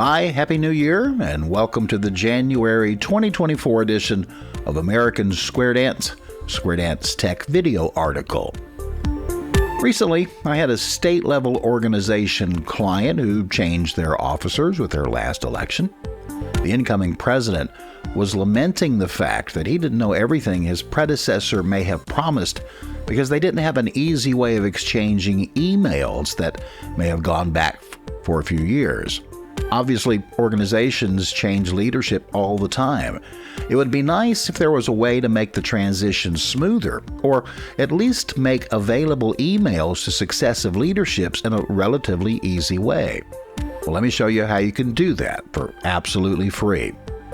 Hi, Happy New Year, and welcome to the January 2024 edition of American Square Dance Tech Video Article. Recently, I had a state-level organization client who changed their officers with their last election. The incoming president was lamenting the fact that he didn't know everything his predecessor may have promised because they didn't have an easy way of exchanging emails that may have gone back for a few years. Obviously, organizations change leadership all the time. It would be nice if there was a way to make the transition smoother, or at least make available emails to successive leaderships in a relatively easy way. Well, let me show you how you can do that for absolutely free.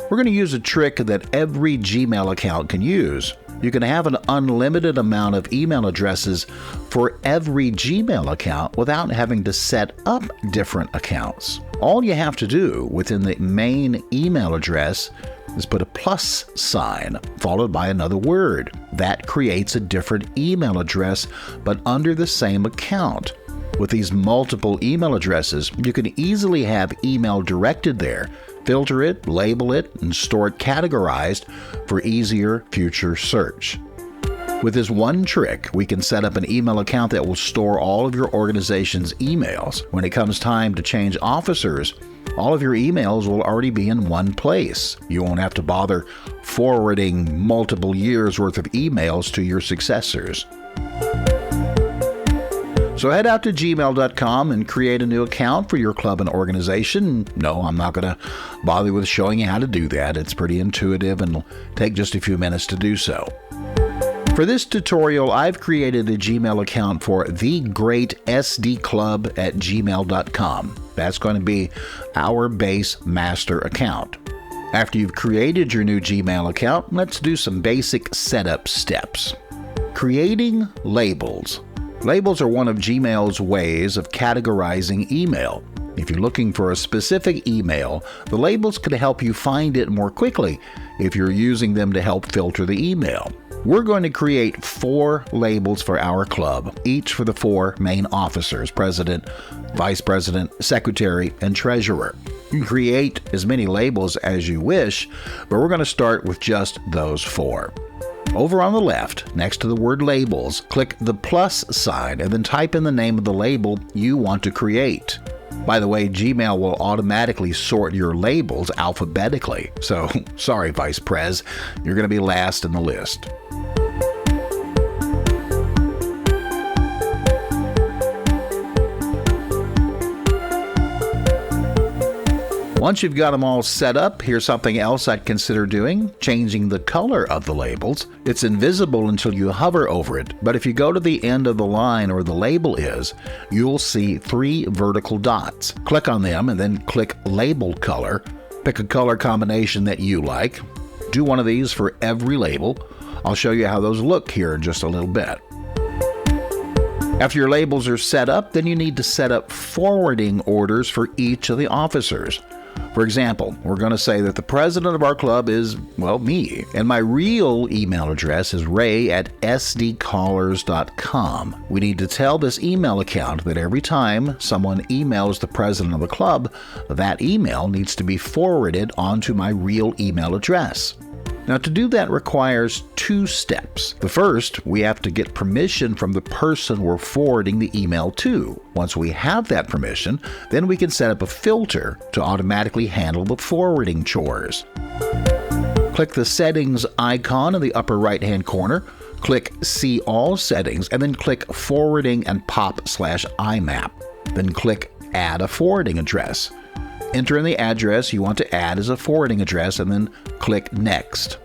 We're going to use a trick that every Gmail account can use. You can have an unlimited amount of email addresses for every Gmail account without having to set up different accounts. All you have to do within the main email address is put a plus sign followed by another word. That creates a different email address, but under the same account. With these multiple email addresses, you can easily have email directed there, filter it, label it, and store it categorized for easier future search. With this one trick, we can set up an email account that will store all of your organization's emails. When it comes time to change officers, all of your emails will already be in one place. You won't have to bother forwarding multiple years' worth of emails to your successors. So head out to gmail.com and create a new account for your club and organization. No, I'm not going to bother with showing you how to do that. It's pretty intuitive and will take just a few minutes to do so. For this tutorial, I've created a Gmail account for thegreatsdclub@gmail.com. That's going to be our base master account. After you've created your new Gmail account, let's do some basic setup steps. Creating labels. Labels are one of Gmail's ways of categorizing email. If you're looking for a specific email, the labels could help you find it more quickly if you're using them to help filter the email. We're going to create 4 labels for our club, each for the 4 main officers: president, vice president, secretary, and treasurer. You can create as many labels as you wish, but we're going to start with just those 4. Over on the left, next to the word labels, click the plus sign and then type in the name of the label you want to create. By the way, Gmail will automatically sort your labels alphabetically, so sorry, Vice Prez, you're going to be last in the list. Once you've got them all set up, here's something else I'd consider doing: changing the color of the labels. It's invisible until you hover over it, but if you go to the end of the line where the label is, you'll see 3 vertical dots. Click on them and then click Label Color. Pick a color combination that you like. Do one of these for every label. I'll show you how those look here in just a little bit. After your labels are set up, then you need to set up forwarding orders for each of the officers. For example, we're going to say that the president of our club is, well, me, and my real email address is ray@sdcallers.com. We need to tell this email account that every time someone emails the president of the club, that email needs to be forwarded onto my real email address. Now, to do that requires 2 steps. The first, we have to get permission from the person we're forwarding the email to. Once we have that permission, then we can set up a filter to automatically handle the forwarding chores. Click the settings icon in the upper right-hand corner, click See All Settings, and then click Forwarding and pop/IMAP. Then click Add a Forwarding Address. Enter in the address you want to add as a forwarding address and then click Next.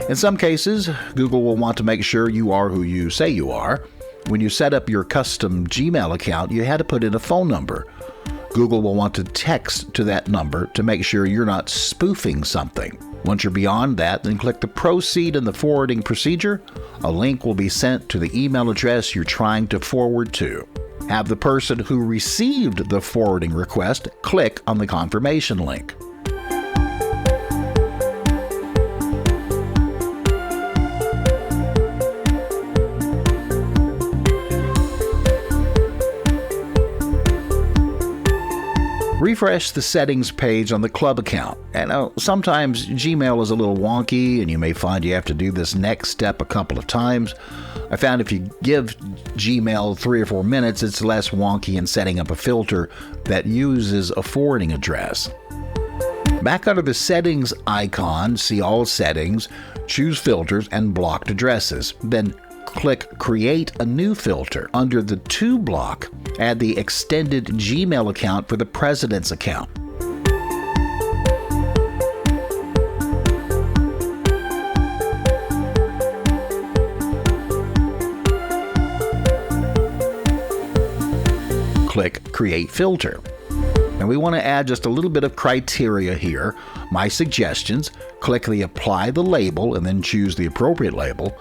In some cases, Google will want to make sure you are who you say you are. When you set up your custom Gmail account, you had to put in a phone number. Google will want to text to that number to make sure you're not spoofing something. Once you're beyond that, then click the Proceed in the forwarding procedure. A link will be sent to the email address you're trying to forward to. Have the person who received the forwarding request click on the confirmation link. refresh the settings page on the club account. And sometimes Gmail is a little wonky, and you may find you have to do this next step a couple of times. I found if you give Gmail 3 or 4 minutes, it's less wonky in setting up a filter that uses a forwarding address. Back under the settings icon, see all settings, choose filters and blocked addresses. Then click Create a new filter. Under the To block, add the extended Gmail account for the President's account. Click Create Filter. And we want to add just a little bit of criteria here. My suggestions: click the Apply the Label and then choose the appropriate label.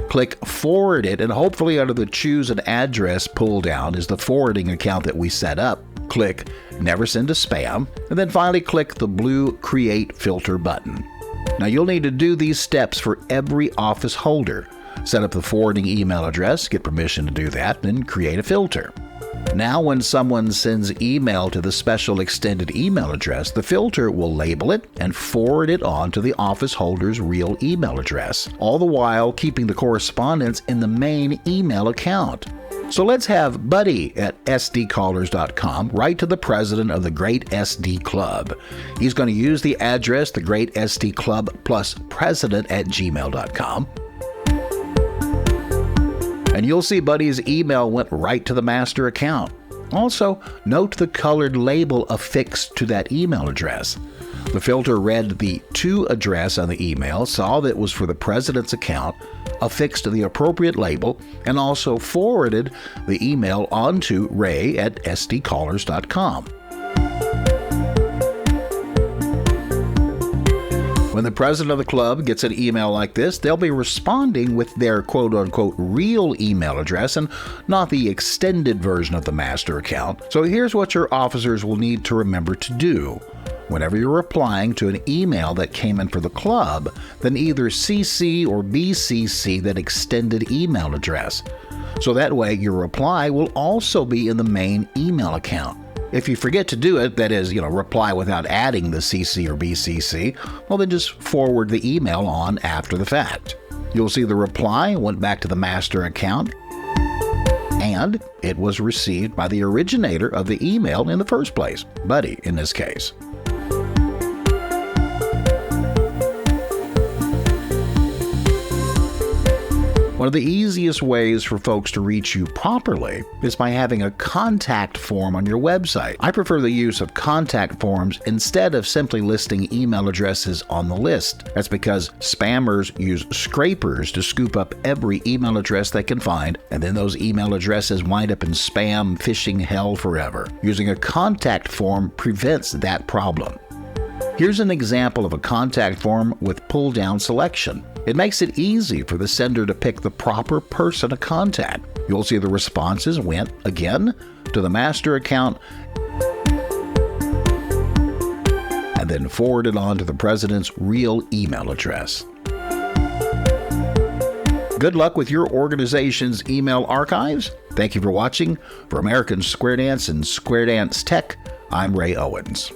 Click Forward It, and hopefully under the Choose an Address pull down is the forwarding account that we set up. Click Never Send to Spam, and then finally click the blue Create Filter button. Now you'll need to do these steps for every office holder. Set up the forwarding email address, get permission to do that, then create a filter. Now when someone sends email to the special extended email address, the filter will label it and forward it on to the office holder's real email address, all the while keeping the correspondence in the main email account. So let's have Buddy at sdcallers.com write to the president of the Great SD Club. He's going to use the address the Great SD Club plus president at gmail.com. And you'll see Buddy's email went right to the master account. Also, note the colored label affixed to that email address. The filter read the To address on the email, saw that it was for the president's account, affixed the appropriate label, and also forwarded the email on to Ray at sdcallers.com. When the president of the club gets an email like this, they'll be responding with their quote-unquote real email address and not the extended version of the master account. So here's what your officers will need to remember to do. Whenever you're replying to an email that came in for the club, then either CC or BCC that extended email address. So that way your reply will also be in the main email account. If you forget to do it, that is, reply without adding the CC or BCC, well then just forward the email on after the fact. You'll see the reply went back to the master account, and it was received by the originator of the email in the first place, Buddy in this case. One of the easiest ways for folks to reach you properly is by having a contact form on your website. I prefer the use of contact forms instead of simply listing email addresses on the list. That's because spammers use scrapers to scoop up every email address they can find, and then those email addresses wind up in spam phishing hell forever. Using a contact form prevents that problem. Here's an example of a contact form with pull-down selection. It makes it easy for the sender to pick the proper person to contact. You'll see the responses went, again, to the master account and then forwarded on to the president's real email address. Good luck with your organization's email archives. Thank you for watching. For American Square Dance and Square Dance Tech, I'm Ray Owens.